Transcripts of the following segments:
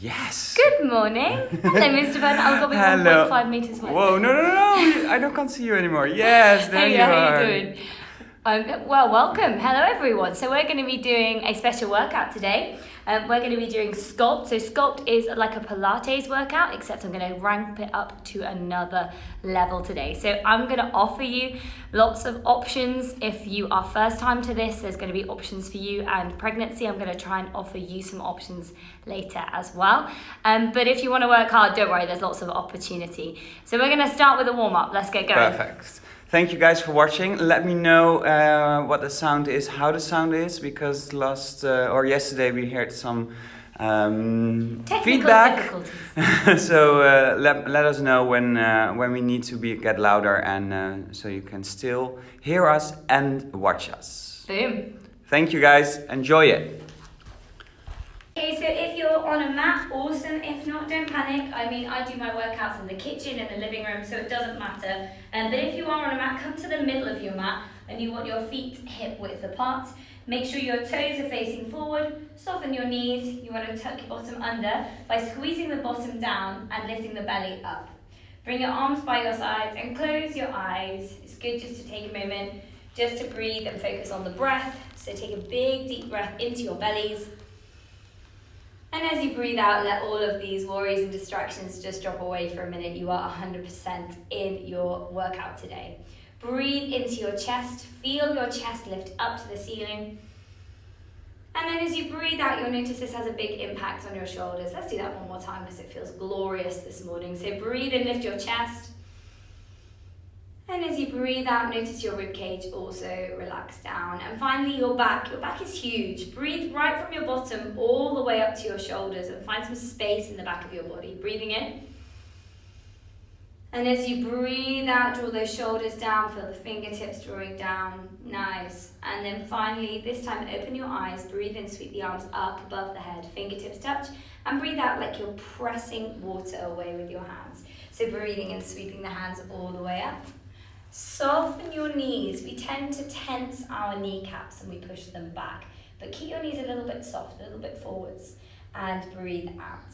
Yes. Good morning. Hello, Mr. Van. I'll go be 1.5 meters away. Whoa, no. I can't see you anymore. Yes, there you are. How you doing? Well, welcome. Hello, everyone. So we're going to be doing a special workout today. We're going to be doing Sculpt. So Sculpt is like a Pilates workout, except I'm going to ramp it up to another level today. So I'm going to offer you lots of options. If you are first time to this, there's going to be options for you, and pregnancy, I'm going to try and offer you some options later as well. But if you want to work hard, don't worry, there's lots of opportunity. So we're going to start with a warm-up. Let's get going. Perfect. Thank you guys for watching. Let me know what the sound is, how the sound is, because yesterday we heard some feedback. So let us know when we need to get louder, and so you can still hear us and watch us. Boom. Thank you guys. Enjoy it. Okay, so if you're on a mat, awesome. If not, don't panic. I mean, I do my workouts in the kitchen and the living room, so it doesn't matter. But if you are on a mat, come to the middle of your mat and you want your feet hip width apart. Make sure your toes are facing forward. Soften your knees. You want to tuck your bottom under by squeezing the bottom down and lifting the belly up. Bring your arms by your sides and close your eyes. It's good just to take a moment just to breathe and focus on the breath. So take a big deep breath into your bellies. And as you breathe out, let all of these worries and distractions just drop away for a minute. You are 100% in your workout today. Breathe into your chest. Feel your chest lift up to the ceiling. And then as you breathe out, you'll notice this has a big impact on your shoulders. Let's do that one more time because it feels glorious this morning. So breathe in, lift your chest. And as you breathe out, notice your ribcage also relax down. And finally, your back. Your back is huge. Breathe right from your bottom all the way up to your shoulders and find some space in the back of your body. Breathing in. And as you breathe out, draw those shoulders down. Feel the fingertips drawing down. Nice. And then finally, this time, open your eyes. Breathe in, sweep the arms up above the head. Fingertips touch. And breathe out like you're pressing water away with your hands. So breathing and sweeping the hands all the way up. Soften your knees. We tend to tense our kneecaps and we push them back. But keep your knees a little bit soft, a little bit forwards. And breathe out.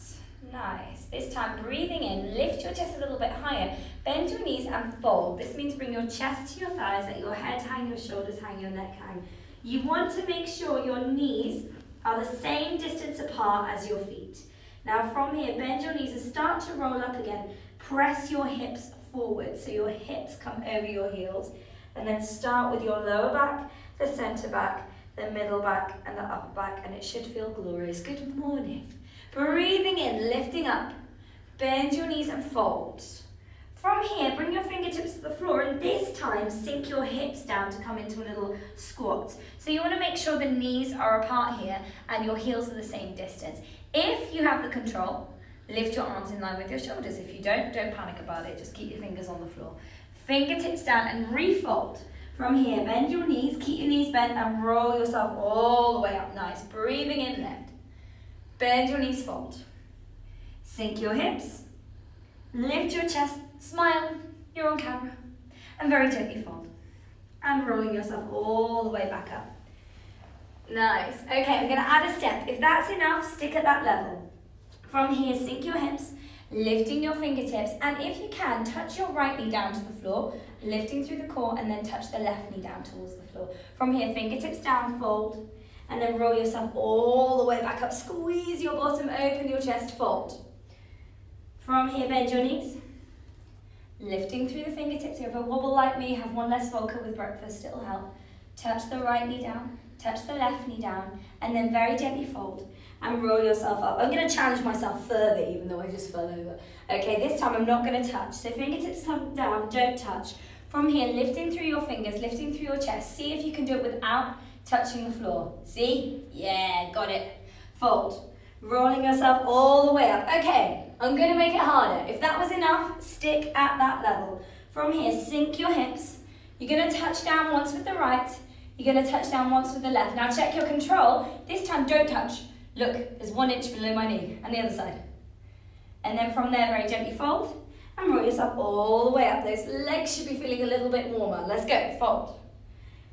Nice. This time, breathing in, lift your chest a little bit higher. Bend your knees and fold. This means bring your chest to your thighs, let your head hang, your shoulders hang, your neck hang. You want to make sure your knees are the same distance apart as your feet. Now from here, bend your knees and start to roll up again. Press your hips forward, so your hips come over your heels, and then start with your lower back, the center back, the middle back, and the upper back, and it should feel glorious. Good morning. Breathing in, lifting up, bend your knees and fold. From here, bring your fingertips to the floor, and this time sink your hips down to come into a little squat. So you want to make sure the knees are apart here and your heels are the same distance. If you have the control, lift your arms in line with your shoulders. If you don't panic about it. Just keep your fingers on the floor. Fingertips down and refold. From here, bend your knees, keep your knees bent and roll yourself all the way up. Nice. Breathing in, lift. Bend your knees, fold. Sink your hips. Lift your chest, smile. You're on camera. And very gently fold. And rolling yourself all the way back up. Nice. Okay, I'm going to add a step. If that's enough, stick at that level. From here, sink your hips, lifting your fingertips, and if you can, touch your right knee down to the floor, lifting through the core, and then touch the left knee down towards the floor. From here, fingertips down, fold, and then roll yourself all the way back up. Squeeze your bottom, open your chest, fold. From here, bend your knees, lifting through the fingertips. If you have a wobble like me, have one less vodka with breakfast, it'll help. Touch the right knee down, touch the left knee down, and then very gently fold. And roll yourself up. I'm going to challenge myself further, even though I just fell over. Okay, this time I'm not going to touch. So fingertips come down, don't touch. From here, lifting through your fingers, lifting through your chest. See if you can do it without touching the floor. See? Yeah, got it. Fold. Rolling yourself all the way up. Okay, I'm going to make it harder. If that was enough, stick at that level. From here, sink your hips. You're going to touch down once with the right. You're going to touch down once with the left. Now check your control. This time, don't touch. Look, there's 1 inch below my knee, and the other side. And then from there, very gently fold, and roll yourself all the way up. Those legs should be feeling a little bit warmer. Let's go, fold.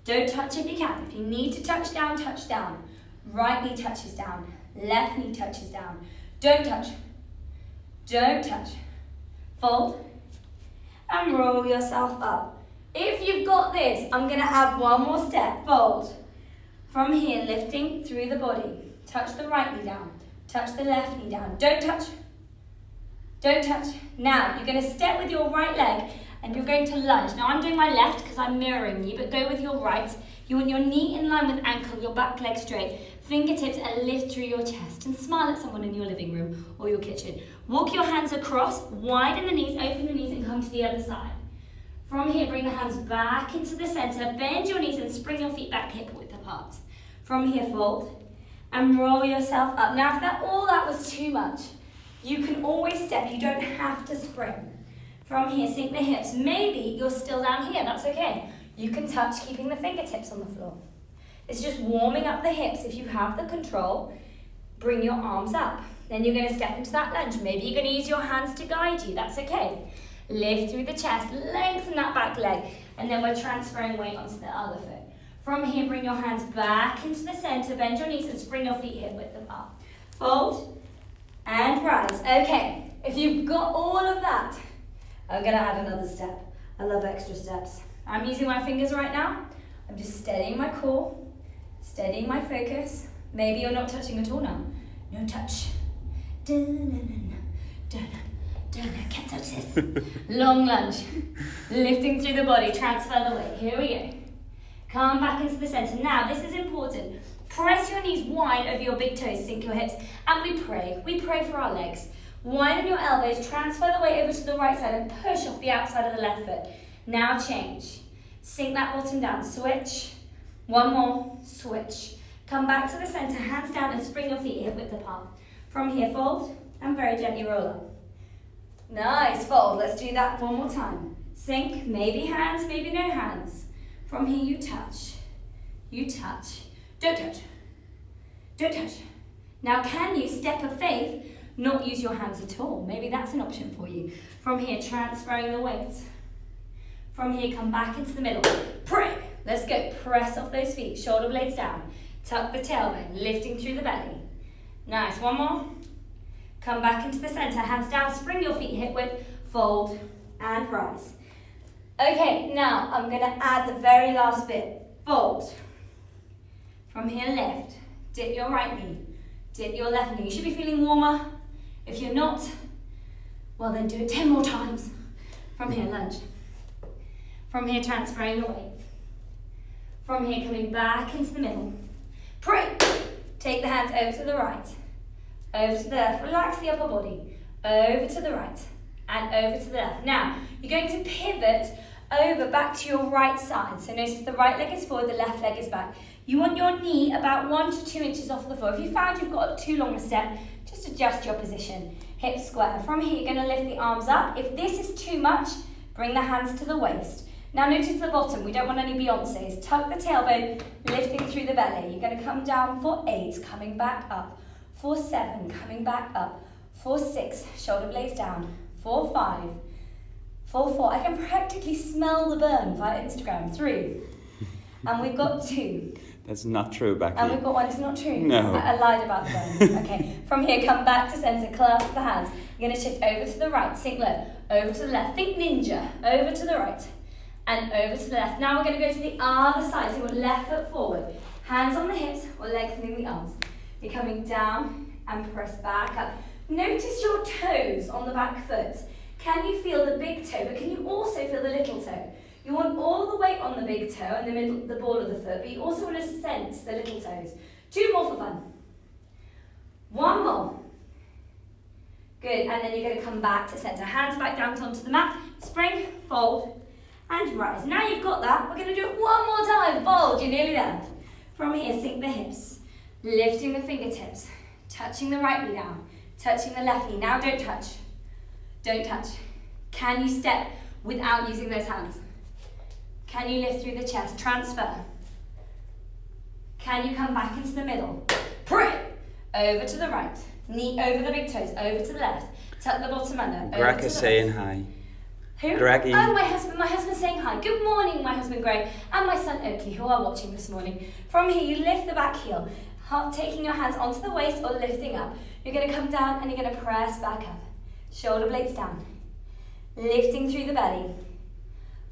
Don't touch if you can. If you need to touch down, touch down. Right knee touches down, left knee touches down. Don't touch. Don't touch. Fold. And roll yourself up. If you've got this, I'm going to add one more step. Fold. From here, lifting through the body. Touch the right knee down. Touch the left knee down. Don't touch. Don't touch. Now, you're going to step with your right leg and you're going to lunge. Now, I'm doing my left because I'm mirroring you, but go with your right. You want your knee in line with ankle, your back leg straight. Fingertips and lift through your chest and smile at someone in your living room or your kitchen. Walk your hands across, widen the knees, open the knees and come to the other side. From here, bring the hands back into the center, bend your knees and spring your feet back hip width apart. From here, fold and roll yourself up. Now, if all that was too much, you can always step, you don't have to spring. From here, sink the hips. Maybe you're still down here, that's okay. You can touch, keeping the fingertips on the floor. It's just warming up the hips. If you have the control, bring your arms up. Then you're going to step into that lunge. Maybe you're going to use your hands to guide you, that's okay. Lift through the chest, lengthen that back leg, and then we're transferring weight onto the other foot. From here, bring your hands back into the center, bend your knees and spring your feet hip width apart. Fold and rise. Okay, if you've got all of that, I'm going to add another step. I love extra steps. I'm using my fingers right now. I'm just steadying my core, steadying my focus. Maybe you're not touching at all now. No touch. Can't touch this. Long lunge. Lifting through the body, transfer the weight. Here we go. Come back into the center. Now, this is important. Press your knees wide over your big toes, sink your hips, and we pray. We pray for our legs. Widen your elbows, transfer the weight over to the right side and push off the outside of the left foot. Now change. Sink that bottom down, switch. One more, switch. Come back to the center, hands down and spring your feet hip width apart. From here, fold and very gently roll up. Nice, fold. Let's do that one more time. Sink, maybe hands, maybe no hands. From here, you touch. You touch. Don't touch. Don't touch. Now, can you, step of faith, not use your hands at all? Maybe that's an option for you. From here, transferring the weight. From here, come back into the middle. Pray. Let's go. Press off those feet. Shoulder blades down. Tuck the tailbone, lifting through the belly. Nice. One more. Come back into the center. Hands down. Spring your feet hip width. Fold and rise. Okay, now I'm going to add the very last bit. Fold. From here, lift. Dip your right knee. Dip your left knee. You should be feeling warmer. If you're not, well then do it 10 more times. From here, lunge. From here, transferring the weight. From here, coming back into the middle. Pray. Take the hands over to the right, over to the left. Relax the upper body. Over to the right and over to the left. Now, you're going to pivot over back to your right side. So notice the right leg is forward, the left leg is back. You want your knee about 1 to 2 inches off the floor. If you found you've got too long a step, just adjust your position. Hip square. From here, you're going to lift the arms up. If this is too much, bring the hands to the waist. Now notice the bottom. We don't want any Beyoncés. Tuck the tailbone, lifting through the belly. You're going to come down for 8, coming back up. For 7, coming back up. For 6, shoulder blades down. For 5. For 4. I can practically smell the burn via Instagram. 3. And we've got 2. That's not true, Becky. And we've got 1. It's not true. No. I lied about the burn. Okay. From here, come back to center, clasp the hands. You're going to shift over to the right, sink low. Over to the left. Think ninja. Over to the right. And over to the left. Now we're going to go to the other side. So you want left foot forward. Hands on the hips or lengthening the arms. You're coming down and press back up. Notice your toes on the back foot. Can you feel the big toe, but can you also feel the little toe? You want all the weight on the big toe and the middle, the ball of the foot, but you also want to sense the little toes. 2 more for fun. 1 more. Good, and then you're going to come back to center. Hands back down onto the mat. Spring, fold, and rise. Now you've got that, we're going to do it 1 more time. Fold, you're nearly there. From here, sink the hips, lifting the fingertips, touching the right knee down, touching the left knee. Now don't touch. Don't touch. Can you step without using those hands? Can you lift through the chest? Transfer. Can you come back into the middle? Pray. Over to the right. Knee over the big toes. Over to the left. Tuck the bottom under. Greg is saying hi. Who? Greggy. Oh, my husband. My husband's saying hi. Good morning, my husband Greg. And my son Oakley, who are watching this morning. From here, you lift the back heel. Taking your hands onto the waist or lifting up. You're going to come down and you're going to press back up. Shoulder blades down. Lifting through the belly.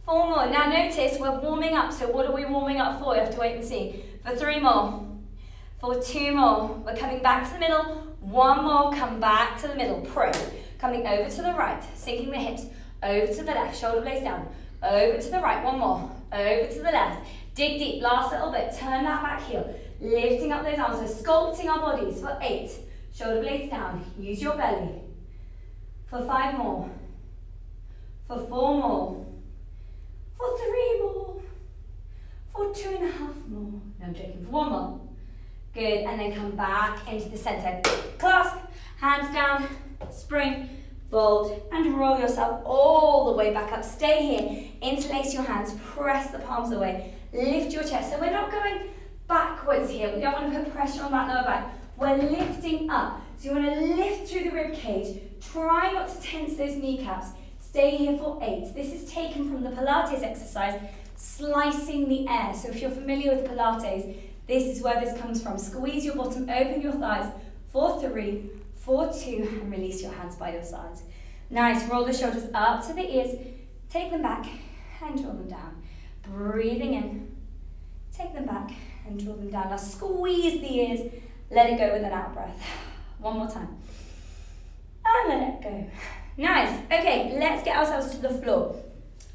4 more. Now notice we're warming up. So what are we warming up for? You have to wait and see. For 3 more. For 2 more. We're coming back to the middle. 1 more. Come back to the middle. Pro. Coming over to the right. Sinking the hips. Over to the left. Shoulder blades down. Over to the right. 1 more. Over to the left. Dig deep. Last little bit. Turn that back heel. Lifting up those arms. So sculpting our bodies for 8. Shoulder blades down. Use your belly. For 5 more. For 4 more. For 3 more. For 2.5 more. No, I'm joking. For 1 more. Good. And then come back into the center. Clasp. Hands down. Spring. Fold. And roll yourself all the way back up. Stay here. Interlace your hands. Press the palms away. Lift your chest. So we're not going backwards here. We don't want to put pressure on that lower back. We're lifting up. So you want to lift through the rib cage. Try not to tense those kneecaps. Stay here for 8. This is taken from the Pilates exercise, slicing the air. So if you're familiar with Pilates, this is where this comes from. Squeeze your bottom, open your thighs. For 3, for 2, and release your hands by your sides. Nice. Roll the shoulders up to the ears. Take them back and draw them down. Breathing in. Take them back and draw them down. Now squeeze the ears. Let it go with an out breath. 1 more time. And let it go. Nice. Okay, let's get ourselves to the floor.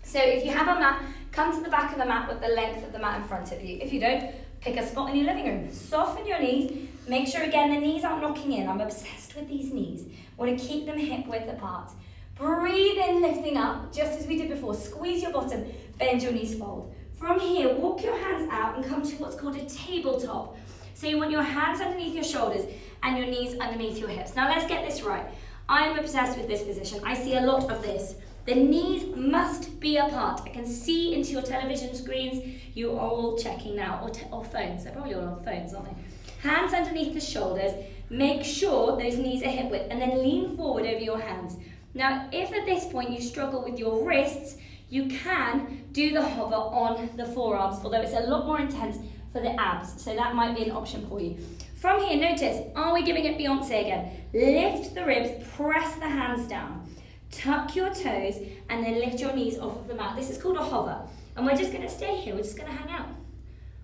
So if you have a mat, come to the back of the mat with the length of the mat in front of you. If you don't, pick a spot in your living room. Soften your knees. Make sure, again, the knees aren't knocking in. I'm obsessed with these knees. Want to keep them hip width apart. Breathe in, lifting up, just as we did before. Squeeze your bottom, bend your knees, fold. From here, walk your hands out and come to what's called a tabletop. So you want your hands underneath your shoulders and your knees underneath your hips. Now let's get this right. I am obsessed with this position. I see a lot of this. The knees must be apart. I can see into your television screens. You are all checking now, or phones. They're probably all on phones, aren't they? Hands underneath the shoulders. Make sure those knees are hip width, and then lean forward over your hands. Now, if at this point you struggle with your wrists, you can do the hover on the forearms, although it's a lot more intense for the abs, so that might be an option for you. From here, notice, are we giving it Beyonce again? Lift the ribs, press the hands down. Tuck your toes, and then lift your knees off of the mat. This is called a hover, and we're just going to stay here. We're just going to hang out.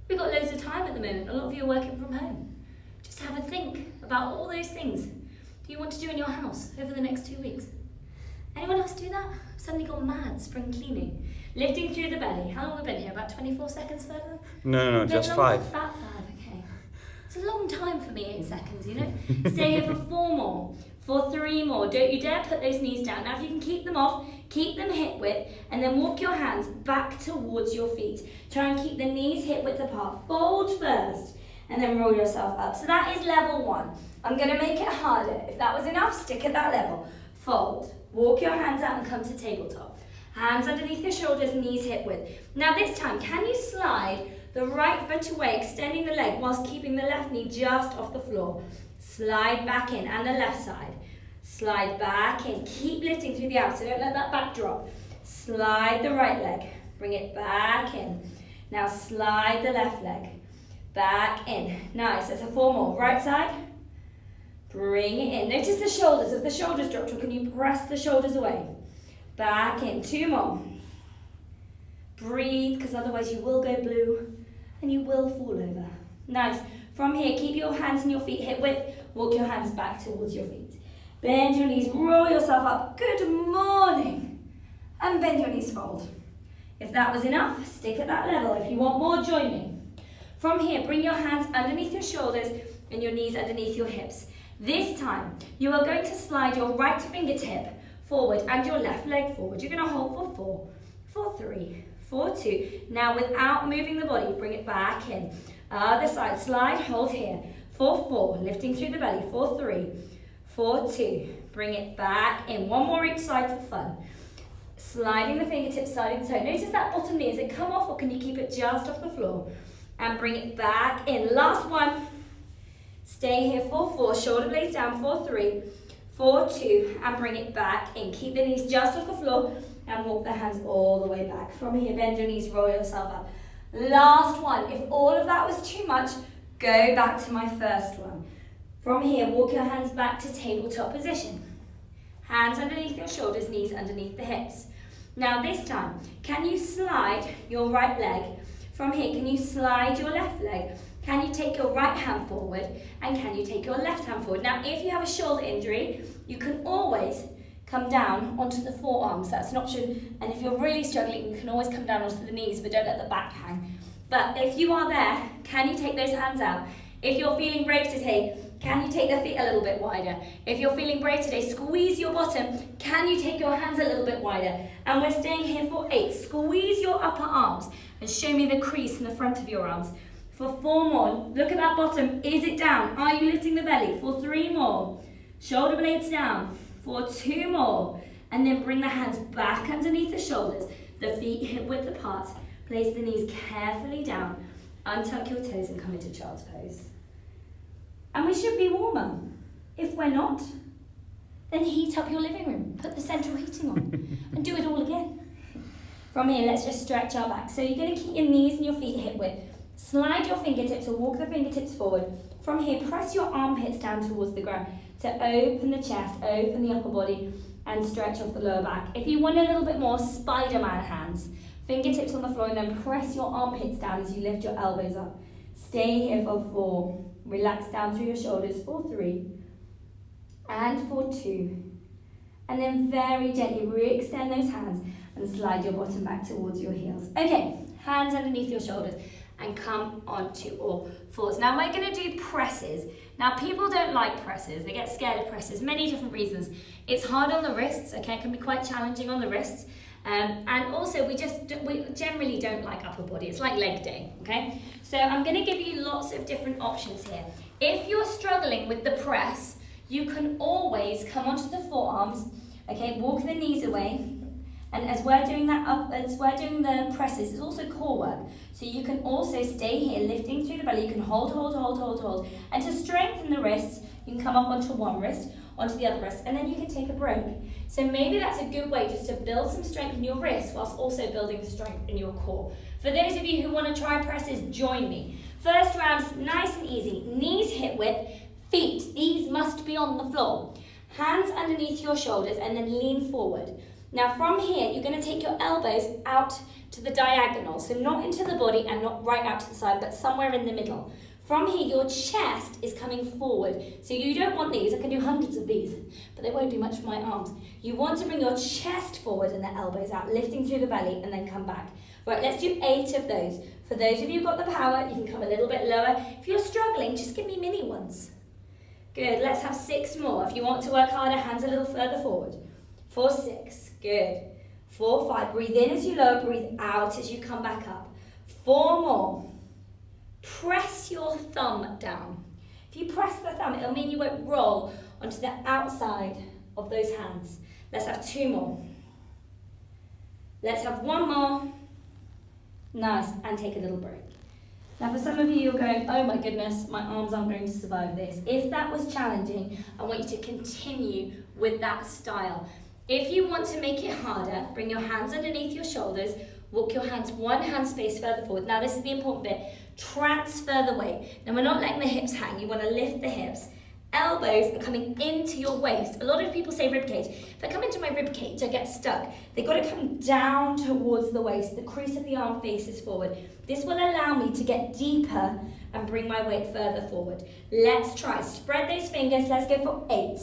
We've got loads of time at the moment. A lot of you are working from home. Just have a think about all those things you want to do in your house over the next 2 weeks. Anyone else do that? Suddenly gone mad, spring cleaning. Lifting through the belly. How long have we been here? About 24 seconds further? No, just 5. About 5, okay. It's a long time for me, 8 seconds, you know? Stay here for 4 more, for 3 more. Don't you dare put those knees down. Now if you can keep them off, keep them hip width, and then walk your hands back towards your feet. Try and keep the knees hip width apart. Fold first, and then roll yourself up. So that is level 1. I'm going to make it harder. If that was enough, stick at that level. Fold. Walk your hands out and come to tabletop. Hands underneath your shoulders, knees hip width. Now this time, can you slide the right foot away, extending the leg whilst keeping the left knee just off the floor? Slide back in, and the left side. Slide back in. Keep lifting through the abs, so don't let that back drop. Slide the right leg. Bring it back in. Now slide the left leg. Back in. Nice. That's a 4 more. Right side. Bring it in. Notice the shoulders. If the shoulders dropped, or can you press the shoulders away? Back in. 2 more. Breathe, because otherwise you will go blue and you will fall over. Nice. From here, keep your hands and your feet hip width. Walk your hands back towards your feet. Bend your knees. Roll yourself up. Good morning. And bend your knees, fold. If that was enough, stick at that level. If you want more, join me. From here, bring your hands underneath your shoulders and your knees underneath your hips. This time, you are going to slide your right fingertip forward and your left leg forward. You're going to hold for 4, for 3, for 2. Now, without moving the body, bring it back in. Other side, slide, hold here. For 4, lifting through the belly. For 3, for 2. Bring it back in. 1 more each side for fun. Sliding the fingertips, sliding the toe. Notice that bottom knee. Does it come off, or can you keep it just off the floor? And bring it back in. Last one. Stay here for 4, shoulder blades down, for 3, for 2, and bring it back in. Keep the knees just off the floor and walk the hands all the way back. From here, bend your knees, roll yourself up. Last one. If all of that was too much, go back to my first one. From here, walk your hands back to tabletop position. Hands underneath your shoulders, knees underneath the hips. Now this time, can you slide your right leg? From here, can you slide your left leg? Can you take your right hand forward? And can you take your left hand forward? Now, if you have a shoulder injury, you can always come down onto the forearms. That's an option. And if you're really struggling, you can always come down onto the knees, but don't let the back hang. But if you are there, can you take those hands out? If you're feeling brave today, can you take the feet a little bit wider? If you're feeling brave today, squeeze your bottom. Can you take your hands a little bit wider? And we're staying here for 8. Squeeze your upper arms and show me the crease in the front of your arms. For 4 more, look at that bottom. Is it down? Are you lifting the belly? For 3 more, shoulder blades down. For 2 more, and then bring the hands back underneath the shoulders, the feet hip width apart. Place the knees carefully down, untuck your toes and come into child's pose. And we should be warmer. If we're not, then heat up your living room, put the central heating on, and do it all again. From here, let's just stretch our back. So you're going to keep your knees and your feet hip width. Slide your fingertips or walk the fingertips forward. From here, press your armpits down towards the ground to open the chest, open the upper body, and stretch off the lower back. If you want a little bit more, Spider-Man hands. Fingertips on the floor and then press your armpits down as you lift your elbows up. Stay here for 4. Relax down through your shoulders for 3. And for 2. And then very gently re-extend those hands and slide your bottom back towards your heels. Okay, hands underneath your shoulders and come onto all fours. Now we're going to do presses. Now people don't like presses, they get scared of presses, many different reasons. It's hard on the wrists, okay, it can be quite challenging on the wrists. And also we generally don't like upper body, it's like leg day, okay? So I'm going to give you lots of different options here. If you're struggling with the press, you can always come onto the forearms, okay, walk the knees away. And as we're doing the presses, it's also core work. So you can also stay here, lifting through the belly. You can hold. And to strengthen the wrists, you can come up onto one wrist, onto the other wrist, and then you can take a break. So maybe that's a good way just to build some strength in your wrists whilst also building strength in your core. For those of you who want to try presses, join me. First round's nice and easy. Knees hip width, feet, these must be on the floor. Hands underneath your shoulders and then lean forward. Now from here, you're going to take your elbows out to the diagonal, so not into the body and not right out to the side, but somewhere in the middle. From here, your chest is coming forward. So you don't want these, I can do hundreds of these, but they won't do much for my arms. You want to bring your chest forward and the elbows out, lifting through the belly and then come back. Right, let's do 8 of those. For those of you who've got the power, you can come a little bit lower. If you're struggling, just give me mini ones. Good, let's have 6 more. If you want to work harder, hands a little further forward. For 6, good. 4, 5, breathe in as you lower, breathe out as you come back up. 4 more. Press your thumb down. If you press the thumb, it'll mean you won't roll onto the outside of those hands. Let's have 2 more. Let's have 1 more. Nice, and take a little break. Now for some of you, you're going, oh my goodness, my arms aren't going to survive this. If that was challenging, I want you to continue with that style. If you want to make it harder, bring your hands underneath your shoulders, walk your hands 1 hand space further forward. Now this is the important bit, transfer the weight. Now we're not letting the hips hang, you want to lift the hips. Elbows are coming into your waist. A lot of people say rib cage. If I come into my rib cage, I get stuck. They've got to come down towards the waist. The crease of the arm faces forward. This will allow me to get deeper and bring my weight further forward. Let's try. Spread those fingers. Let's go for 8.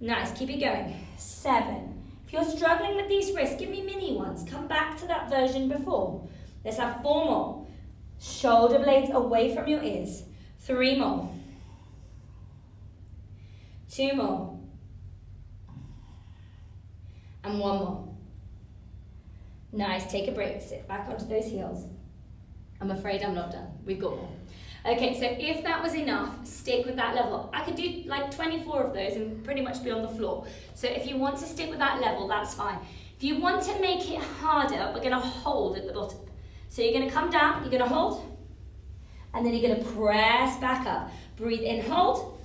Nice. Keep it going. 7. If you're struggling with these wrists, give me mini ones. Come back to that version before. Let's have 4 more. Shoulder blades away from your ears. 3 more. 2 more. And 1 more. Nice, take a break, sit back onto those heels. I'm afraid I'm not done, we've got more. Okay, so if that was enough, stick with that level. I could do like 24 of those and pretty much be on the floor. So if you want to stick with that level, that's fine. If you want to make it harder, we're gonna hold at the bottom. So you're gonna come down, you're gonna hold, and then you're gonna press back up. Breathe in, hold,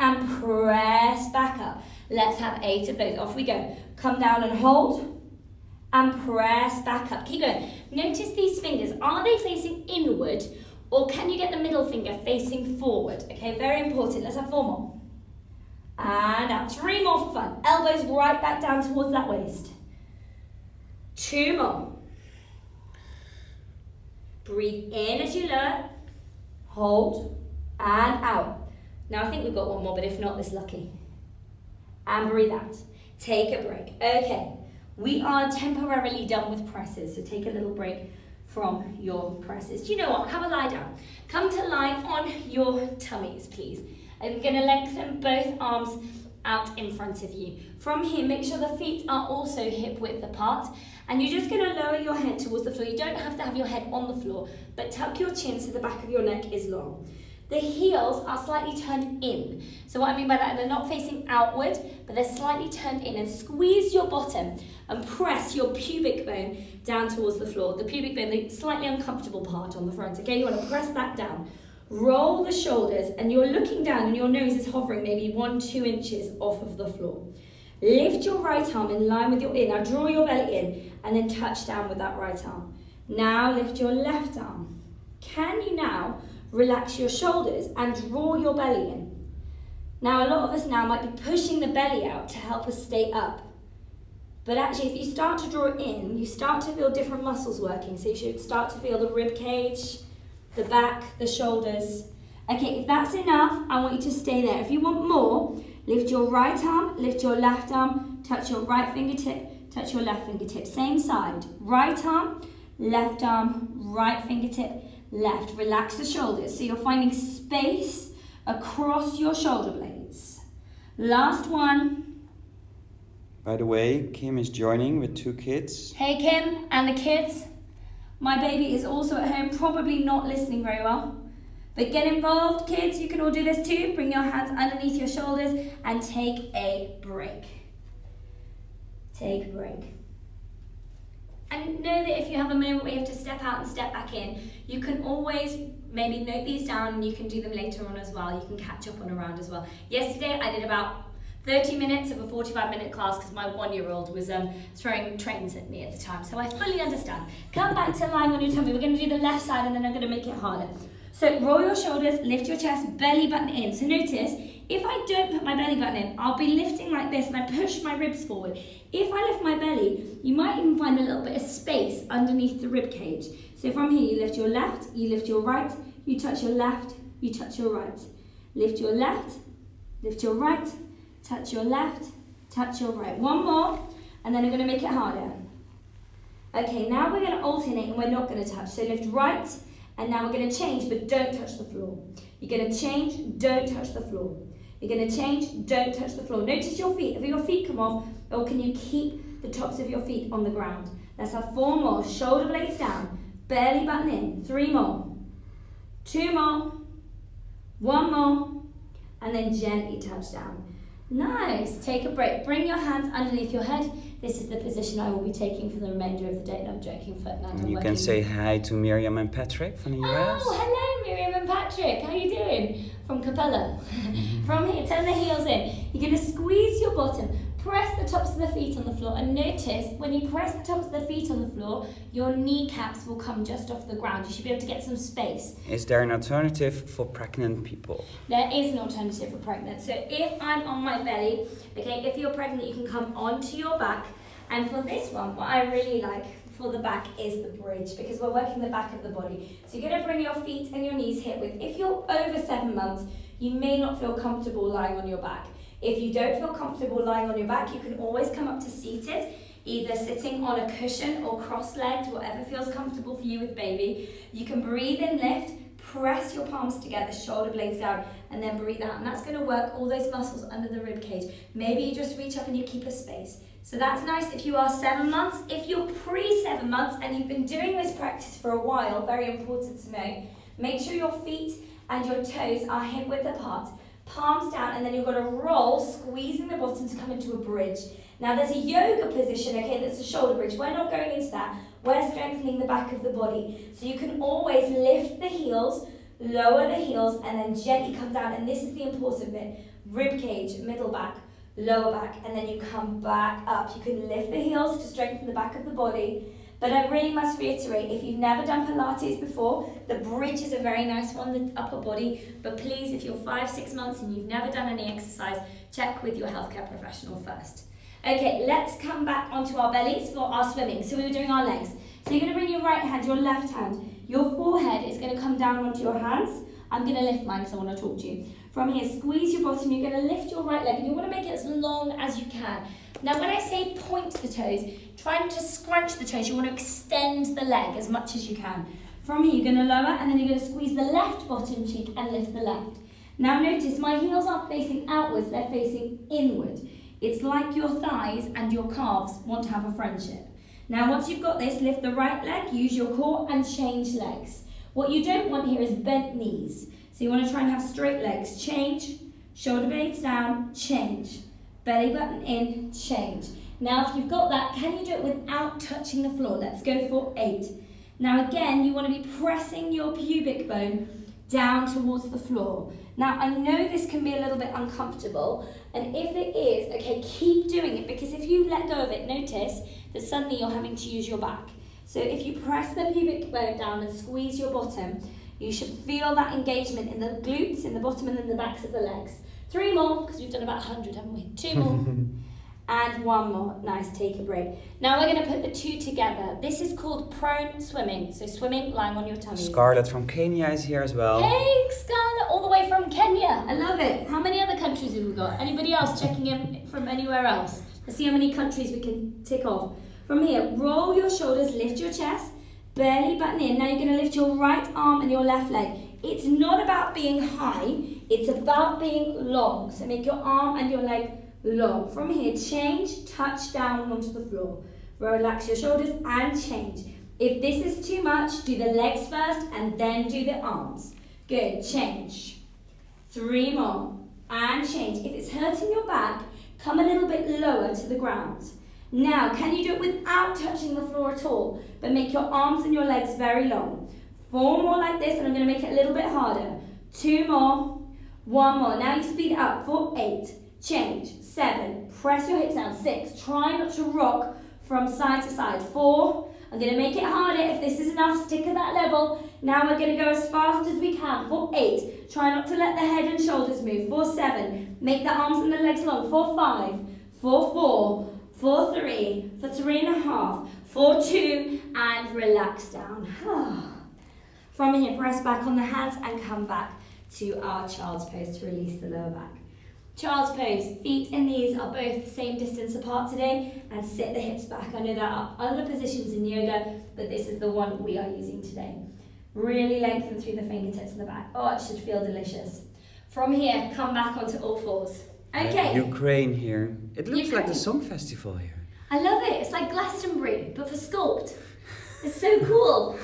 and press back up. Let's have 8 of those. Off we go. Come down and hold, and press back up. Keep going. Notice these fingers. Are they facing inward, Or can you get the middle finger facing forward? Okay, very important. Let's have 4 more. And out. 3 more for fun. Elbows right back down towards that waist. 2 more. Breathe in as you lower. Hold. And out. Now I think we've got 1 more, but if not, this lucky. And breathe out. Take a break. Okay, we are temporarily done with presses, so take a little break from your presses. Do you know what? Have a lie down. Come to lie on your tummies, please. I'm going to lengthen both arms out in front of you. From here, make sure the feet are also hip width apart, and you're just going to lower your head towards the floor. You don't have to have your head on the floor, but tuck your chin so the back of your neck is long. The heels are slightly turned in. So what I mean by that, they're not facing outward, but they're slightly turned in, and squeeze your bottom and press your pubic bone down towards the floor. The pubic bone, the slightly uncomfortable part on the front, okay? You want to press that down. Roll the shoulders, and you're looking down and your nose is hovering maybe 1-2 inches off of the floor. Lift your right arm in line with your ear. Now draw your belly in and then touch down with that right arm. Now lift your left arm. Can you now relax your shoulders and draw your belly in? Now a lot of us now might be pushing the belly out to help us stay up. But actually if you start to draw it in, you start to feel different muscles working. So you should start to feel the rib cage, the back, the shoulders. Okay, if that's enough, I want you to stay there. If you want more, lift your right arm, lift your left arm, touch your right fingertip, touch your left fingertip. Same side. Right arm, right fingertip, left. Relax the shoulders. So you're finding space across your shoulder blades. Last one. By the way, Kim is joining with 2 kids. Hey Kim and the kids. My baby is also at home, probably not listening very well. But get involved, kids. You can all do this too. Bring your hands underneath your shoulders and take a break. Take a break. And know that if you have a moment where you have to step out and step back in, you can always maybe note these down and you can do them later on as well. You can catch up on a round as well. Yesterday I did about 30 minutes of a 45-minute class because my 1-year-old was throwing trains at me at the time. So I fully understand. Come back to lying on your tummy. We're going to do the left side and then I'm going to make it harder. So roll your shoulders, lift your chest, belly button in. So notice, if I don't put my belly button in, I'll be lifting like this and I push my ribs forward. If I lift my belly, you might even find a little bit of space underneath the rib cage. So from here, you lift your left, you lift your right, you touch your left, you touch your right. Lift your left, lift your right, touch your left, touch your right. One more, and then I'm going to make it harder. Okay, now we're going to alternate and we're not going to touch. So lift right, and now we're going to change, but don't touch the floor. You're going to change, don't touch the floor. You're going to change, don't touch the floor. Notice your feet. If your feet come off, or can you keep the tops of your feet on the ground? Let's have 4 more. Shoulder blades down, belly button in. 3 more. 2 more. 1 more. And then gently touch down. Nice. Take a break. Bring your hands underneath your head. This is the position I will be taking for the remainder of the day. No, I'm joking, Ferdinand. You can say hi to Miriam and Patrick from the US. Oh, hello, Miriam and Patrick. How are you doing? From Capella. From here, turn the heels in. You're going to squeeze your bottom. Press the tops of the feet on the floor, and notice when you press the tops of the feet on the floor, your kneecaps will come just off the ground. You should be able to get some space. Is there an alternative for pregnant people? There is an alternative for pregnant. So if I'm on my belly, okay, if you're pregnant, you can come onto your back. And for this one, what I really like for the back is the bridge, because we're working the back of the body. So you're going to bring your feet and your knees hip width. If you're over 7 months, you may not feel comfortable lying on your back. If you don't feel comfortable lying on your back, you can always come up to seated, either sitting on a cushion or cross-legged, whatever feels comfortable for you with baby. You can breathe in, lift, press your palms together, shoulder blades down, and then breathe out. And that's going to work all those muscles under the rib cage. Maybe you just reach up and you keep a space. So that's nice if you are 7 months. If you're pre-7 months and you've been doing this practice for a while, very important to know, make sure your feet and your toes are hip width apart. Palms down, and then you've got to roll, squeezing the bottom to come into a bridge. Now there's a yoga position, okay, that's a shoulder bridge. We're not going into that. We're strengthening the back of the body. So you can always lift the heels, lower the heels, and then gently come down. And this is the important bit. Rib cage, middle back, lower back, and then you come back up. You can lift the heels to strengthen the back of the body. But I really must reiterate, if you've never done Pilates before, the bridge is a very nice one, the upper body. But please, if you're 5-6 months and you've never done any exercise, check with your healthcare professional first. Okay, let's come back onto our bellies for our swimming. So we were doing our legs. So you're going to bring your right hand, your left hand. Your forehead is going to come down onto your hands. I'm going to lift mine because I want to talk to you. From here, squeeze your bottom. You're going to lift your right leg and you want to make it as long as you can. Now, when I say point the toes, try not to scrunch the toes. You want to extend the leg as much as you can. From here, you're going to lower and then you're going to squeeze the left bottom cheek and lift the left. Now, notice my heels aren't facing outwards, they're facing inward. It's like your thighs and your calves want to have a friendship. Now, once you've got this, lift the right leg, use your core and change legs. What you don't want here is bent knees. So you want to try and have straight legs. Change, shoulder blades down, change. Belly button in, change. Now, if you've got that, can you do it without touching the floor? Let's go for 8. Now, again, you want to be pressing your pubic bone down towards the floor. Now, I know this can be a little bit uncomfortable, and if it is, okay, keep doing it, because if you let go of it, notice that suddenly you're having to use your back. So if you press the pubic bone down and squeeze your bottom, you should feel that engagement in the glutes, in the bottom, and in the backs of the legs. 3 more, because we've done about 100, haven't we? 2 more. And 1 more. Nice, take a break. Now we're going to put the 2 together. This is called prone swimming. So swimming lying on your tummy. Scarlett from Kenya is here as well. Hey, Scarlett, all the way from Kenya. I love it. How many other countries have we got? Anybody else checking in from anywhere else? Let's see how many countries we can tick off. From here, roll your shoulders, lift your chest, belly button in. Now you're going to lift your right arm and your left leg. It's not about being high, it's about being long. So make your arm and your leg long. From here, change, touch down onto the floor. Relax your shoulders and change. If this is too much, do the legs first and then do the arms. Good, change. 3 more and change. If it's hurting your back, come a little bit lower to the ground. Now, can you do it without touching the floor at all? But make your arms and your legs very long. 4 more like this, and I'm going to make it a little bit harder. 2 more. 1 more. Now you speed it up for 8. Change. 7. Press your hips down. 6. Try not to rock from side to side. 4. I'm going to make it harder. If this is enough, stick at that level. Now we're going to go as fast as we can. For 8. Try not to let the head and shoulders move. For 7. Make the arms and the legs long. For 5. For 4. For 3. For 3.5. For 2. And relax down. From here, press back on the hands and come back to our child's pose to release the lower back. Child's pose, feet and knees are both the same distance apart today, and sit the hips back. I know there are other positions in yoga, but this is the one we are using today. Really lengthen through the fingertips in the back. Oh, it should feel delicious. From here, come back onto all fours. Okay. Ukraine here. It looks Ukraine. like the song festival here. I love it. It's like Glastonbury, but for sculpt. It's so cool.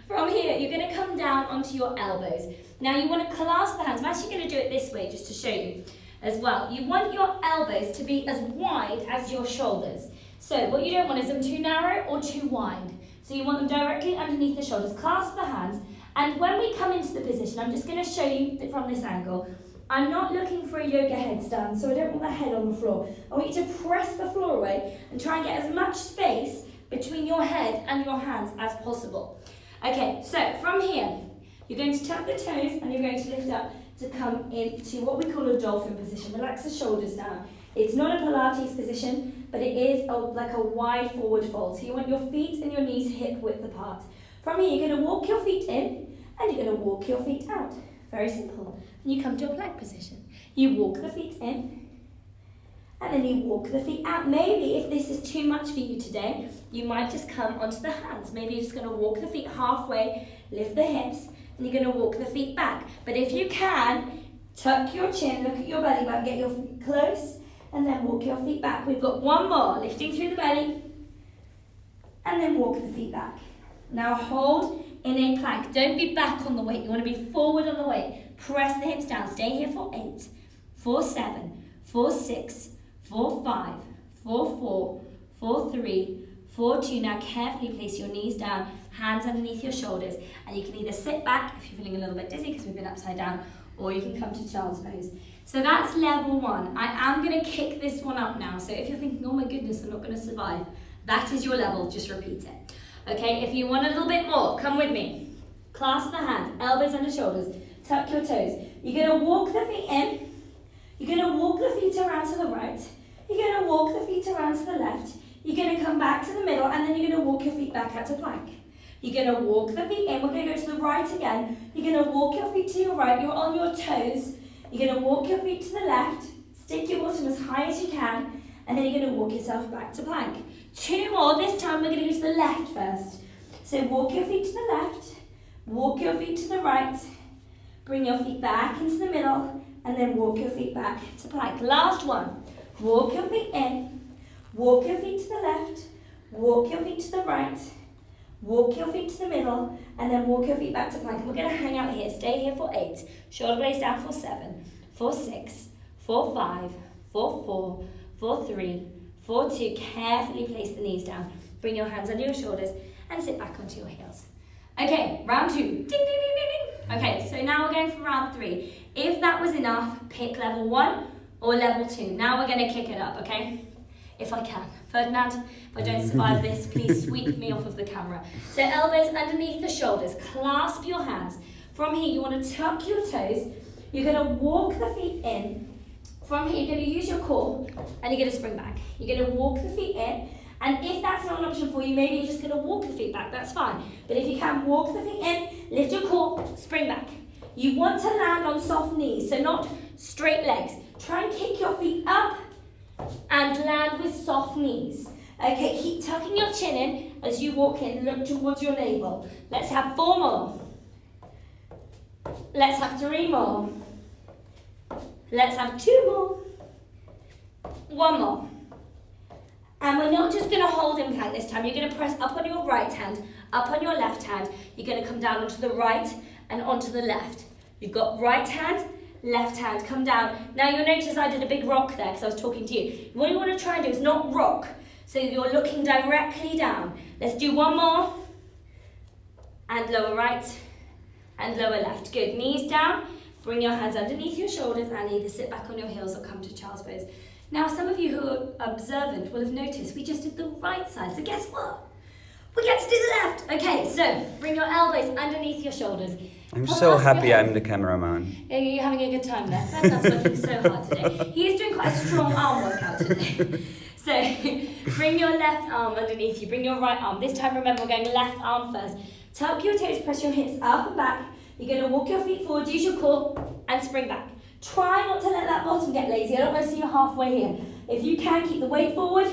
From here, you're going to come down onto your elbows. Now you want to clasp the hands. I'm actually going to do it this way just to show you as well. You want your elbows to be as wide as your shoulders. So what you don't want is them too narrow or too wide. So you want them directly underneath the shoulders. Clasp the hands. And when we come into the position, I'm just going to show you from this angle. I'm not looking for a yoga headstand, so I don't want the head on the floor. I want you to press the floor away and try and get as much space between your head and your hands as possible. Okay, so from here, you're going to tuck the toes and you're going to lift up to come into what we call a dolphin position. Relax the shoulders down. It's not a Pilates position, but it is like a wide forward fold. So you want your feet and your knees hip width apart. From here, you're going to walk your feet in and you're going to walk your feet out. Very simple. And you come to a plank position. You walk the feet in and then you walk the feet out. Maybe if this is too much for you today, you might just come onto the hands. Maybe you're just going to walk the feet halfway, lift the hips, and you're going to walk the feet back. But if you can, tuck your chin, look at your belly button, get your feet close, and then walk your feet back. We've got 1 more, lifting through the belly, and then walk the feet back. Now hold in a plank. Don't be back on the weight. You want to be forward on the weight. Press the hips down. Stay here for 8, for 7, for 6, for 5, for 4, for 3, for 2. Now carefully place your knees down, hands underneath your shoulders, and you can either sit back if you're feeling a little bit dizzy because we've been upside down, or you can come to child's pose. So that's level 1. I am going to kick this one up now. So if you're thinking, oh my goodness, I'm not going to survive, that is your level. Just repeat it. Okay, if you want a little bit more, come with me. Clasp the hands, elbows under shoulders, tuck your toes. You're going to walk the feet in. You're going to walk the feet around to the right. You're going to walk the feet around to the left. You're going to come back to the middle, and then you're going to walk your feet back out to plank. You're going to walk the feet in. We're going to go to the right again. You're going to walk your feet to your right. You're on your toes. You're going to walk your feet to the left. Stick your bottom as high as you can. And then you're going to walk yourself back to plank. 2 more. This time we're going to go to the left first. So walk your feet to the left. Walk your feet to the right. Bring your feet back into the middle. And then walk your feet back to plank. Last one. Walk your feet in. Walk your feet to the left. Walk your feet to the right. Walk your feet to the middle, and then walk your feet back to plank. And we're going to hang out here. Stay here for 8. Shoulder blades down for 7, for 6, for 5, for 4, for 3, for 2. Carefully place the knees down. Bring your hands under your shoulders and sit back onto your heels. Okay, round 2. Ding, ding, ding, ding, ding. Okay, so now we're going for round 3. If that was enough, pick level 1 or level 2. Now we're going to kick it up, okay? If I can. Ferdinand, if I don't survive this, please sweep me off of the camera. So elbows underneath the shoulders, clasp your hands. From here, you want to tuck your toes. You're going to walk the feet in. From here, you're going to use your core, and you're going to spring back. You're going to walk the feet in, and if that's not an option for you, maybe you're just going to walk the feet back, that's fine. But if you can, walk the feet in, lift your core, spring back. You want to land on soft knees, so not straight legs. Try and kick your feet up, and land with soft knees. Okay, keep tucking your chin in as you walk in. Look towards your navel. Let's have 4 more. Let's have 3 more. Let's have 2 more. 1 more. And we're not just going to hold in plank this time. You're going to press up on your right hand, up on your left hand. You're going to come down onto the right and onto the left. You've got right hand, left hand, come down. Now you'll notice I did a big rock there because I was talking to you. What you want to try and do is not rock, so you're looking directly down. Let's do 1 more. And lower right and lower left. Good, knees down. Bring your hands underneath your shoulders and either sit back on your heels or come to child's pose. Now some of you who are observant will have noticed we just did the right side, so guess what? We get to do the left. Okay, so bring your elbows underneath your shoulders. I'm so happy I'm the cameraman. Yeah, you're having a good time there. Ferdinand's working so hard today. He is doing quite a strong arm workout today. So bring your left arm underneath you. Bring your right arm. This time, remember, we're going left arm first. Tuck your toes, press your hips up and back. You're going to walk your feet forward, use your core, and spring back. Try not to let that bottom get lazy. I don't want to see you halfway here. If you can, keep the weight forward,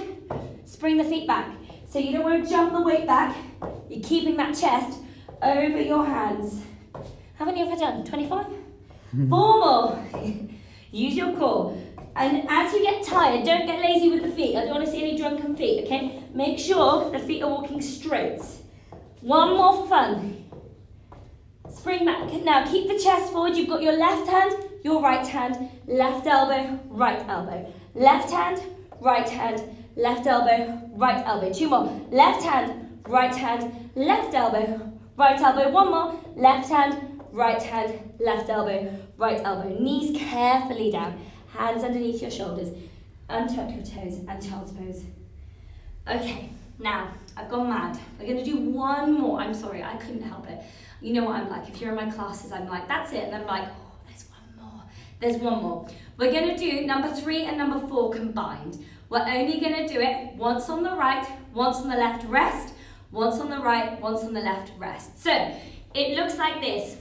spring the feet back. So you don't want to jump the weight back. You're keeping that chest over your hands. How many have I done? 25? 4 more. Use your core. And as you get tired, don't get lazy with the feet. I don't want to see any drunken feet, okay? Make sure the feet are walking straight. 1 more for fun. Spring back. Now keep the chest forward. You've got your left hand, your right hand, left elbow, right elbow. Left hand, right hand, left elbow, right elbow. 2 more. Left hand, left elbow, right elbow. 1 more. Left hand, left elbow, right elbow. Knees carefully down. Hands underneath your shoulders. Untuck your toes and child's pose. Okay, now I've gone mad. We're going to do 1 more. I'm sorry, I couldn't help it. You know what I'm like. If you're in my classes, I'm like, that's it. And I'm like, oh, there's 1 more. There's 1 more. We're going to do number 3 and number 4 combined. We're only going to do it once on the right, once on the left, rest. Once on the right, once on the left, rest. So it looks like this.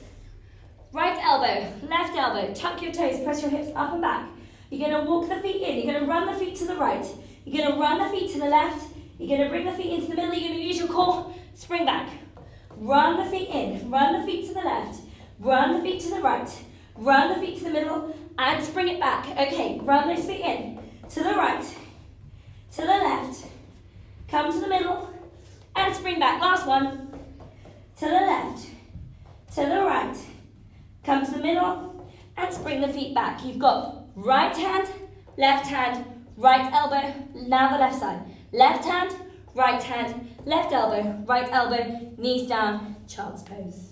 Right elbow, tuck your toes, press your hips up and back. You're going to walk the feet in. You're going to run the feet to the right. You're going to run the feet to the left. You're going to bring the feet into the middle. You're going to use your core. Spring back. Run the feet in. Run the feet to the left. Run the feet to the right. Run the feet to the middle. And spring it back. Okay, run those feet in. To the right. To the left. Come to the middle. And spring back. Last one. To the left. To the right. Come to the middle. And spring the feet back. You've got right hand, right elbow, now the left side. Left hand, left elbow, right elbow, knees down, child's pose.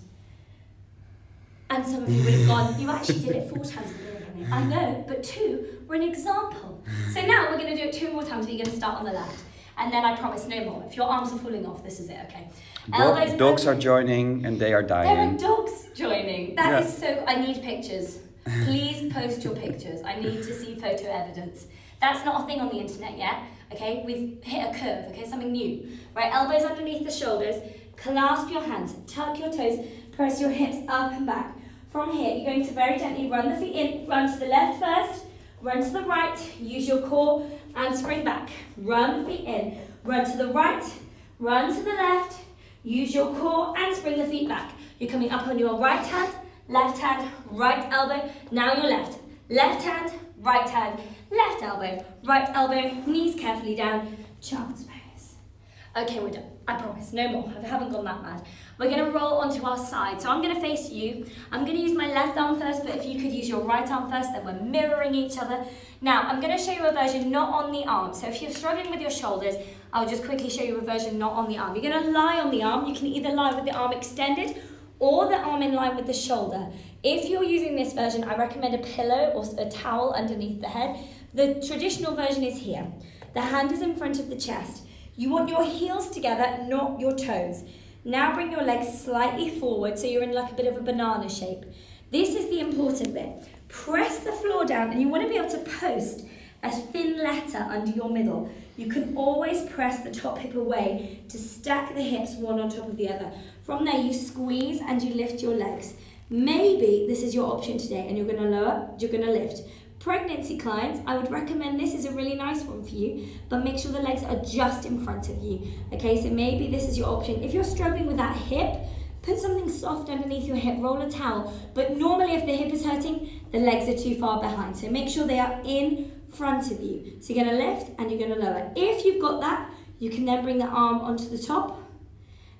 And some of you would have gone, you actually did it 4 times at the beginning. I know, but 2 were an example. So now we're going to do it 2 more times, but you're going to start on the left. and then I promise no more. If your arms are falling off, this is it, okay? Dogs are joining and they are dying. There are dogs joining. That is so, I need pictures. Please post your pictures. I need to see photo evidence. That's not a thing on the internet yet, okay? We've hit a curve, okay? Something new. Right, elbows underneath the shoulders, clasp your hands, tuck your toes, press your hips up and back. From here, you're going to very gently run the feet in, run to the left first, run to the right, use your core and spring back. Run the feet in, run to the right, run to the left, use your core and spring the feet back. You're coming up on your right hand, right elbow, now your left. Left hand, left elbow, knees carefully down, child's pose. Okay, we're done. I promise, no more. I haven't gone that mad. We're going to roll onto our side. So I'm going to face you. I'm going to use my left arm first, but if you could use your right arm first, then we're mirroring each other. Now, I'm going to show you a version not on the arm. So if you're struggling with your shoulders, I'll just quickly show you a version not on the arm. You're going to lie on the arm. You can either lie with the arm extended or the arm in line with the shoulder. If you're using this version, I recommend a pillow or a towel underneath the head. The traditional version is here. The hand is in front of the chest. You want your heels together, not your toes. Now bring your legs slightly forward so you're in like a bit of a banana shape. This is the important bit. Press the floor down and you want to be able to post a thin letter under your middle. You can always press the top hip away to stack the hips one on top of the other. From there you squeeze and you lift your legs. Maybe this is your option today and you're going to lower, you're going to lift. Pregnancy clients, I would recommend this is a really nice one for you, but make sure the legs are just in front of you. Okay, so maybe this is your option. If you're struggling with that hip, put something soft underneath your hip, roll a towel. But normally if the hip is hurting, the legs are too far behind. So make sure they are in front of you. So you're going to lift and you're going to lower. If you've got that, you can then bring the arm onto the top.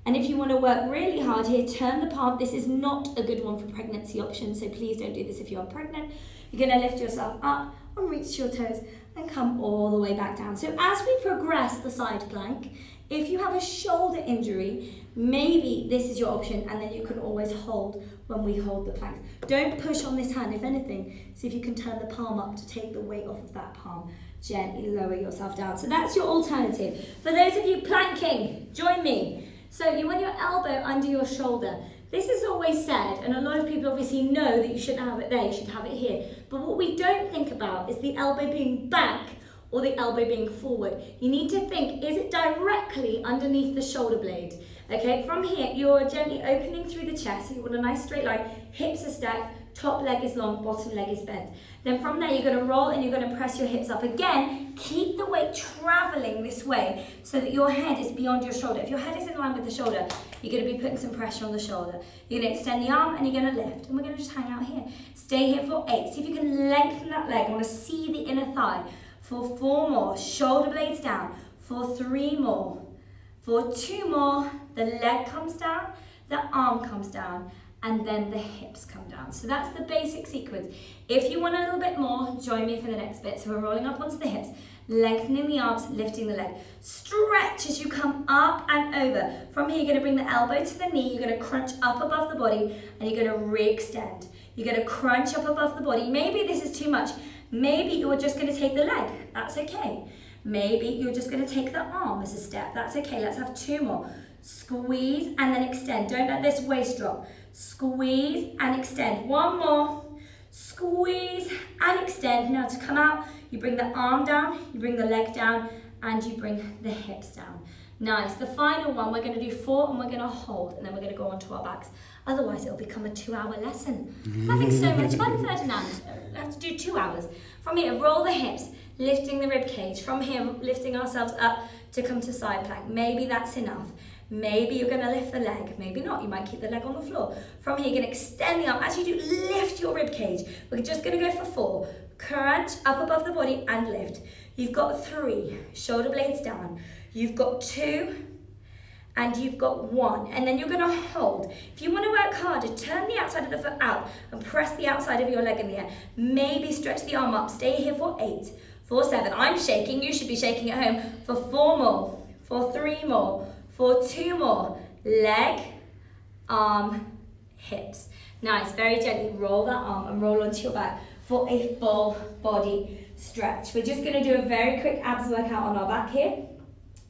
And if you want to work really hard here, turn the palm. This is not a good one for pregnancy options, so please don't do this if you're pregnant. You're going to lift yourself up and reach your toes and come all the way back down. So as we progress the side plank, if you have a shoulder injury, maybe this is your option, and then you can always hold when we hold the plank. Don't push on this hand. If anything, see if you can turn the palm up to take the weight off of that palm. Gently lower yourself down. So that's your alternative. For those of you planking, join me. So you want your elbow under your shoulder. This is always said, and a lot of people obviously know that you shouldn't have it there, you should have it here. But what we don't think about is the elbow being back or the elbow being forward. You need to think, is it directly underneath the shoulder blade? Okay, from here, you're gently opening through the chest, so you want a nice straight line, hips are stacked, top leg is long, bottom leg is bent. Then from there, you're going to roll and you're going to press your hips up. Again, keep the weight traveling this way so that your head is beyond your shoulder. If your head is in line with the shoulder, you're going to be putting some pressure on the shoulder. You're going to extend the arm and you're going to lift. And we're going to just hang out here. Stay here for 8. See if you can lengthen that leg. I want to see the inner thigh. For 4 more, shoulder blades down. For 3 more. For 2 more, the leg comes down, the arm comes down, and then the hips come down. So that's the basic sequence. If you want a little bit more, join me for the next bit. So we're rolling up onto the hips, lengthening the arms, lifting the leg. Stretch as you come up and over. From here, you're going to bring the elbow to the knee. You're going to crunch up above the body, and you're going to re-extend. You're going to crunch up above the body. Maybe this is too much. Maybe you're just going to take the leg. That's okay. Maybe you're just going to take the arm as a step. That's okay. Let's have 2 more. Squeeze and then extend. Don't let this waist drop. Squeeze and extend. 1 more. Squeeze and extend. Now to come out, you bring the arm down, you bring the leg down, and you bring the hips down. Nice. The final one, we're going to do 4 and we're going to hold, and then we're going to go onto our backs. Otherwise, it'll become a 2-hour lesson. Having so much fun, Ferdinand. We have to do 2 hours. From here, roll the hips, lifting the rib cage. From here, lifting ourselves up to come to side plank. Maybe that's enough. Maybe you're going to lift the leg. Maybe not. You might keep the leg on the floor. From here, you're going to extend the arm. As you do, lift your rib cage. We're just going to go for 4. Crunch up above the body and lift. You've got 3. Shoulder blades down. You've got 2. And you've got 1. And then you're going to hold. If you want to work harder, turn the outside of the foot out and press the outside of your leg in the air. Maybe stretch the arm up. Stay here for 8. For 7. I'm shaking. You should be shaking at home. For 4 more. For 3 more. For 2 more. Leg, arm, hips. Nice. Very gently roll that arm and roll onto your back for a full body stretch. We're just going to do a very quick abs workout on our back here.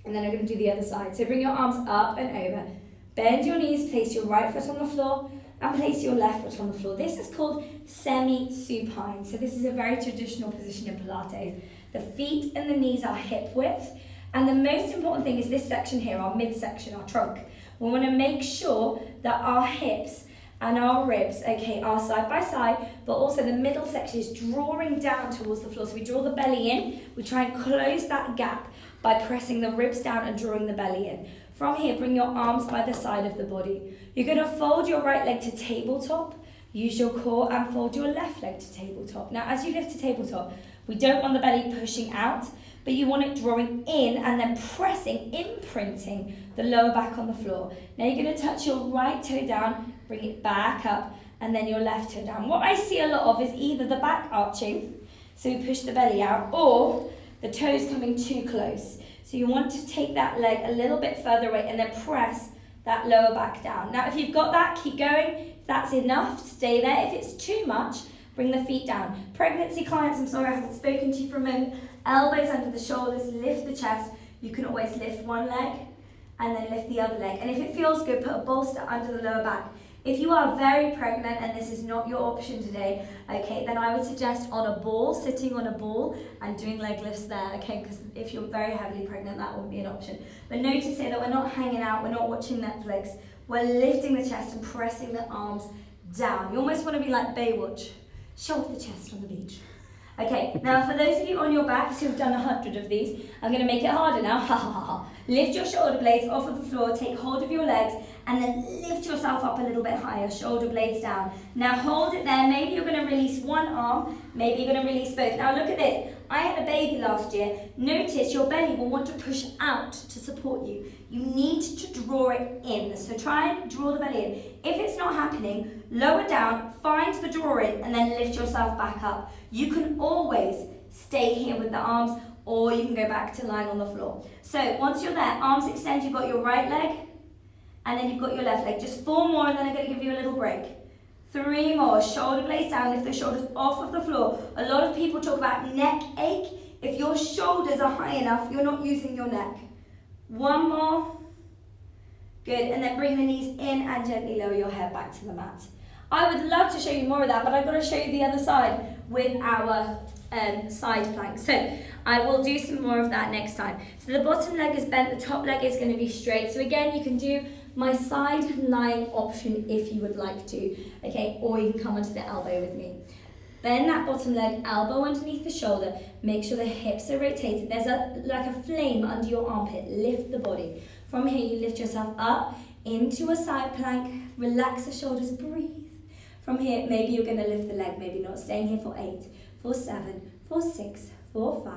And then I'm going to do the other side. So bring your arms up and over. Bend your knees, place your right foot on the floor, and place your left foot on the floor. This is called semi-supine. So this is a very traditional position in Pilates. The feet and the knees are hip width. And the most important thing is this section here, our midsection, our trunk. We want to make sure that our hips and our ribs, okay, are side by side, but also the middle section is drawing down towards the floor. So we draw the belly in, we try and close that gap by pressing the ribs down and drawing the belly in. From here, bring your arms by the side of the body. You're going to fold your right leg to tabletop, use your core and fold your left leg to tabletop. Now, as you lift to tabletop, we don't want the belly pushing out, but you want it drawing in and then pressing, imprinting the lower back on the floor. Now you're going to touch your right toe down, bring it back up, and then your left toe down. What I see a lot of is either the back arching, so we push the belly out, or the toes coming too close. So you want to take that leg a little bit further away and then press that lower back down. Now if you've got that, keep going. If that's enough, stay there. If it's too much, bring the feet down. Pregnancy clients, I'm sorry I haven't spoken to you for a moment. Elbows under the shoulders, lift the chest. You can always lift one leg and then lift the other leg. And if it feels good, put a bolster under the lower back. If you are very pregnant and this is not your option today, okay, then I would suggest on a ball, sitting on a ball and doing leg lifts there, okay, because if you're very heavily pregnant, that wouldn't be an option. But notice here that we're not hanging out, we're not watching Netflix, we're lifting the chest and pressing the arms down. You almost want to be like Baywatch. Show off the chest on the beach. Okay, now for those of you on your backs who've done 100 of these, I'm going to make it harder now. Ha ha ha. Lift your shoulder blades off of the floor, take hold of your legs, and then lift yourself up a little bit higher, shoulder blades down. Now hold it there. Maybe you're going to release one arm, maybe you're going to release both. Now look at this. I had a baby last year. Notice your belly will want to push out to support you. You need to draw it in. So try and draw the belly in. If it's not happening, lower down, find the draw in, and then lift yourself back up. You can always stay here with the arms, or you can go back to lying on the floor. So once you're there, arms extend, you've got your right leg, and then you've got your left leg. Just 4 more, and then I'm going to give you a little break. 3 more, shoulder blades down, lift the shoulders off of the floor. A lot of people talk about neck ache. If your shoulders are high enough, you're not using your neck. 1 more. Good, and then bring the knees in and gently lower your head back to the mat. I would love to show you more of that, but I've got to show you the other side with our side plank. So I will do some more of that next time. So the bottom leg is bent, the top leg is going to be straight. So again, you can do my side lying option if you would like to, okay, or you can come onto the elbow with me. Bend that bottom leg, elbow underneath the shoulder, make sure the hips are rotated. There's like a flame under your armpit, lift the body. From here, you lift yourself up into a side plank, relax the shoulders, breathe. From here, maybe you're going to lift the leg, maybe not. Staying here for 8, for 7, for 6, for 5,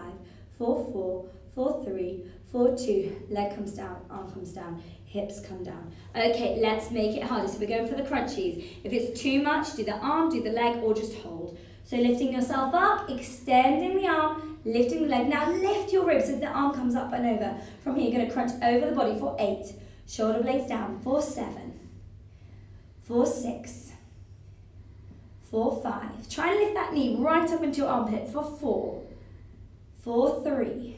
for 4, for 3, for 2. Leg comes down, arm comes down, hips come down. Okay, let's make it harder. So we're going for the crunchies. If it's too much, do the arm, do the leg, or just hold. So lifting yourself up, extending the arm, lifting the leg. Now lift your ribs as the arm comes up and over. From here, you're going to crunch over the body for 8. Shoulder blades down for 7, for 6, for 5. Try and lift that knee right up into your armpit for 4, for 3,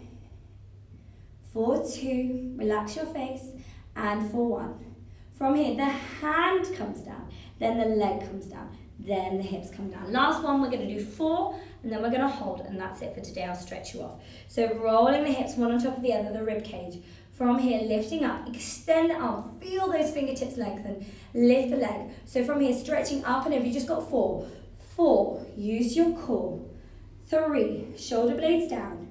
for 2. Relax your face. And for 1. From here, the hand comes down, then the leg comes down, then the hips come down. Last one, we're going to do 4, and then we're going to hold, and that's it for today. I'll stretch you off. So rolling the hips one on top of the other, the rib cage. From here, lifting up, extend the arm, feel those fingertips lengthen, lift the leg. So from here, stretching up and over, you just got 4. 4, use your core. 3, shoulder blades down.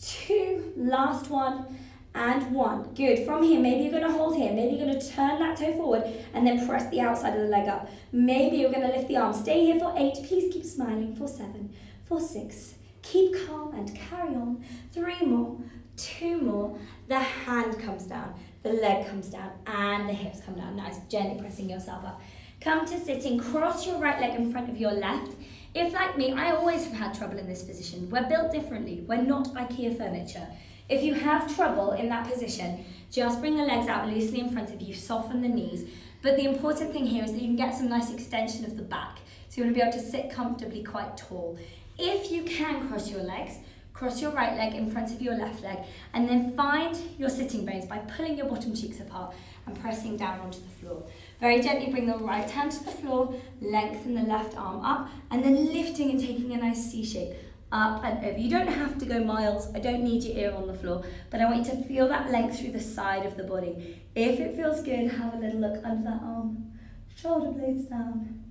2, last one. And 1. Good. From here, maybe you're going to hold here. Maybe you're going to turn that toe forward and then press the outside of the leg up. Maybe you're going to lift the arm. Stay here for 8. Please keep smiling. For 7. For 6. Keep calm and carry on. 3 more. 2 more. The hand comes down. The leg comes down. And the hips come down. Nice. Gently pressing yourself up. Come to sitting. Cross your right leg in front of your left. If, like me, I always have had trouble in this position. We're built differently. We're not IKEA furniture. If you have trouble in that position, just bring the legs out loosely in front of you, soften the knees. But the important thing here is that you can get some nice extension of the back. So you want to be able to sit comfortably quite tall. If you can cross your legs, Cross your right leg in front of your left leg, and then find your sitting bones by pulling your bottom cheeks apart and pressing down onto the floor. Very gently bring the right hand to the floor, lengthen the left arm up, and then lifting and taking a nice C shape. Up and over. You don't have to go miles. I don't need your ear on the floor, but I want you to feel that length through the side of the body. If it feels good, have a little look under that arm. Shoulder blades down.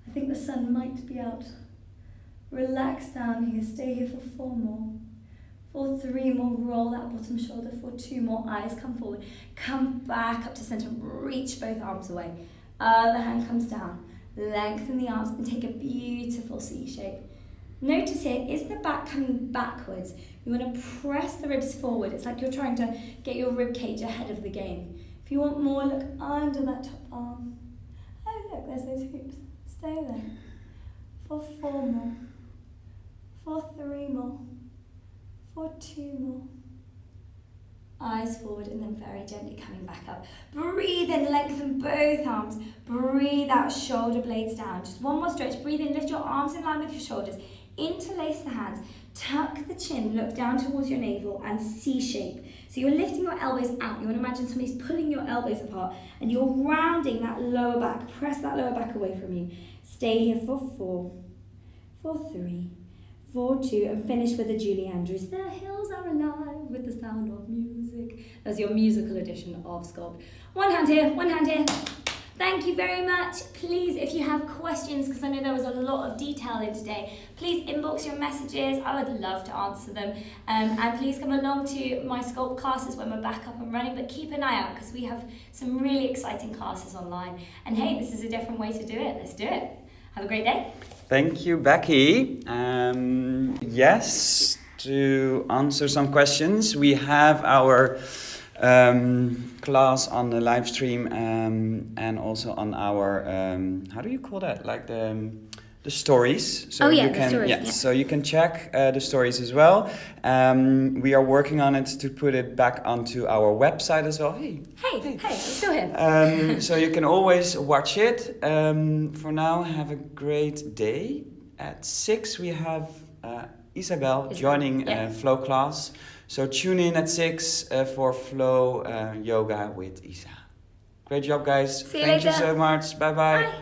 I think the sun might be out. Relax down here. Stay here for 4 more. For 3 more. Roll that bottom shoulder. For 2 more. Eyes come forward. Come back up to center. Reach both arms away. Other hand comes down. Lengthen the arms and take a beautiful C shape. Notice here, is the back coming backwards? You want to press the ribs forward. It's like you're trying to get your rib cage ahead of the game. If you want more, look under that top arm. Oh, look, there's those hoops. Stay there. For 4 more. For 3 more. For 2 more. Eyes forward and then very gently coming back up. Breathe in, lengthen both arms. Breathe out, shoulder blades down. Just 1 more stretch. Breathe in, lift your arms in line with your shoulders. Interlace the hands, tuck the chin, look down towards your navel and C shape. So you're lifting your elbows out. You want to imagine somebody's pulling your elbows apart and you're rounding that lower back. Press that lower back away from you. Stay here for 4, for 3, for 2, and finish with a Julie Andrews. The hills are alive with the sound of music. That's your musical edition of Sculpt. 1 hand here, 1 hand here. Thank you very much. Please, if you have questions, because I know there was a lot of detail in today, please inbox your messages. I would love to answer them. And please come along to my Sculpt classes when we're back up and running, but keep an eye out because we have some really exciting classes online. And hey, this is a different way to do it. Let's do it. Have a great day. Thank you, Becky. Yes, to answer some questions, we have our class on the live stream and also on our how do you call that, like the stories. So you can, the stories, yeah. So you can check the stories as well. We are working on it to put it back onto our website as well. Hey, I'm still here. So you can always watch it. For now, have a great day. At 6 we have Isabel joining flow class. So tune in at 6 for flow yoga with Isa. Great job, guys. See you later. Thank you so much. Bye-bye. Bye.